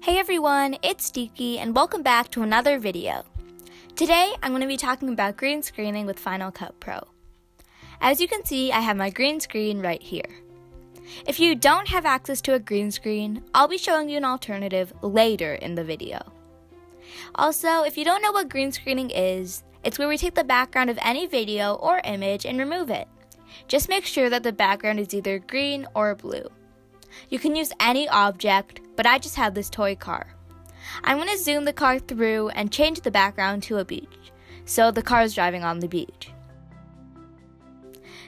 Hey everyone, it's Deeki and welcome back to another video. Today I'm going to be talking about green screening with Final Cut Pro. As you can see, I have my green screen right here. If you don't have access to a green screen, I'll be showing you an alternative later in the video. Also, if you don't know what green screening is, it's where we take the background of any video or image and remove it. Just make sure that the background is either green or blue. You can use any object, but I just have this toy car. I'm going to zoom the car through and change the background to a beach, so the car is driving on the beach.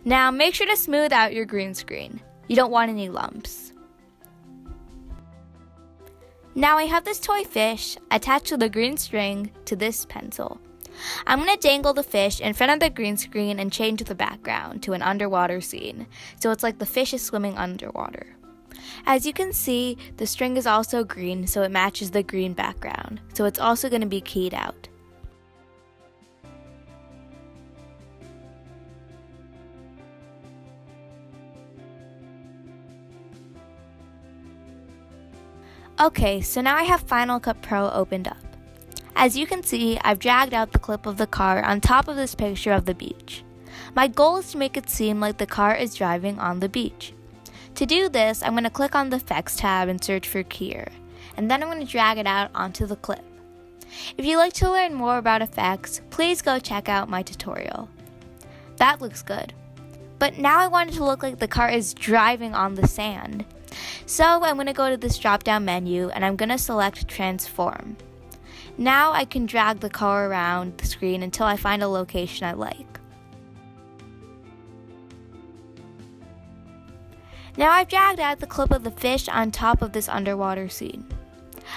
Now make sure to smooth out your green screen. You don't want any lumps. Now I have this toy fish attached to the green string to this pencil. I'm going to dangle the fish in front of the green screen and change the background to an underwater scene, so it's like the fish is swimming underwater. As you can see, the string is also green, so it matches the green background, so it's also going to be keyed out. Okay, so now I have Final Cut Pro opened up. As you can see, I've dragged out the clip of the car on top of this picture of the beach. My goal is to make it seem like the car is driving on the beach. To do this, I'm going to click on the Effects tab and search for Keyer, and then I'm going to drag it out onto the clip. If you'd like to learn more about effects, please go check out my tutorial. That looks good. But now I want it to look like the car is driving on the sand. So I'm going to go to this drop-down menu and I'm going to select Transform. Now I can drag the car around the screen until I find a location I like. Now I've dragged out the clip of the fish on top of this underwater scene.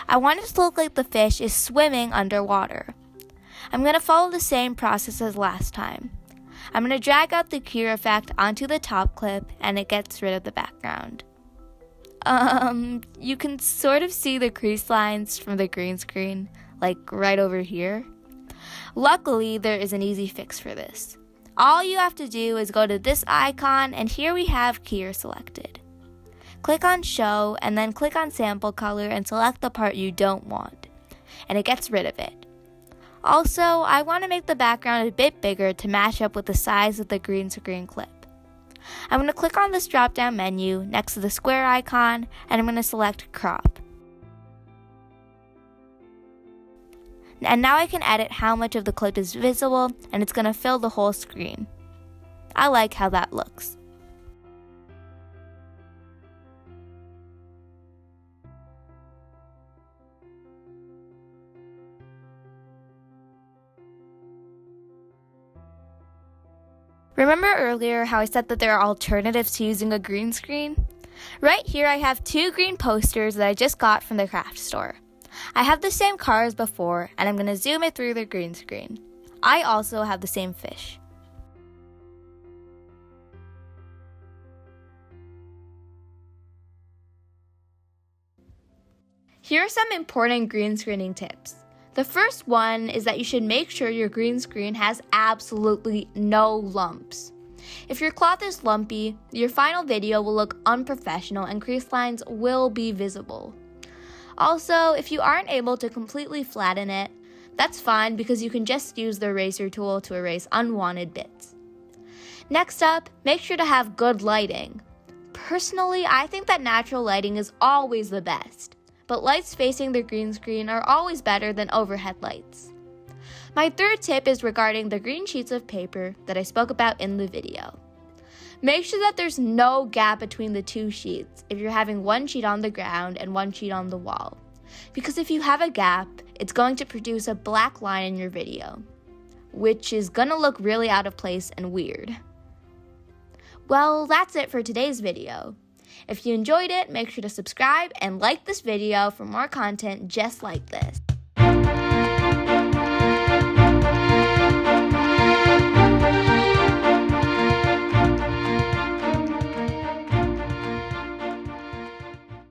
I want it to look like the fish is swimming underwater. I'm going to follow the same process as last time. I'm going to drag out the Keyer effect onto the top clip and it gets rid of the background. You can sort of see the crease lines from the green screen, like right over here. Luckily, there is an easy fix for this. All you have to do is go to this icon and here we have Keyer selected. Click on Show and then click on Sample Color and select the part you don't want, and it gets rid of it. Also, I want to make the background a bit bigger to match up with the size of the green screen clip. I'm going to click on this drop down menu next to the square icon and I'm going to select Crop. And now I can edit how much of the clip is visible and it's going to fill the whole screen. I like how that looks. Remember earlier how I said that there are alternatives to using a green screen? Right here I have two green posters that I just got from the craft store. I have the same car as before, and I'm going to zoom it through the green screen. I also have the same fish. Here are some important green screening tips. The first one is that you should make sure your green screen has absolutely no lumps. If your cloth is lumpy, your final video will look unprofessional and crease lines will be visible. Also, if you aren't able to completely flatten it, that's fine because you can just use the eraser tool to erase unwanted bits. Next up, make sure to have good lighting. Personally, I think that natural lighting is always the best, but lights facing the green screen are always better than overhead lights. My third tip is regarding the green sheets of paper that I spoke about in the video. Make sure that there's no gap between the two sheets if you're having one sheet on the ground and one sheet on the wall. Because if you have a gap, it's going to produce a black line in your video, which is going to look really out of place and weird. Well, that's it for today's video. If you enjoyed it, make sure to subscribe and like this video for more content just like this.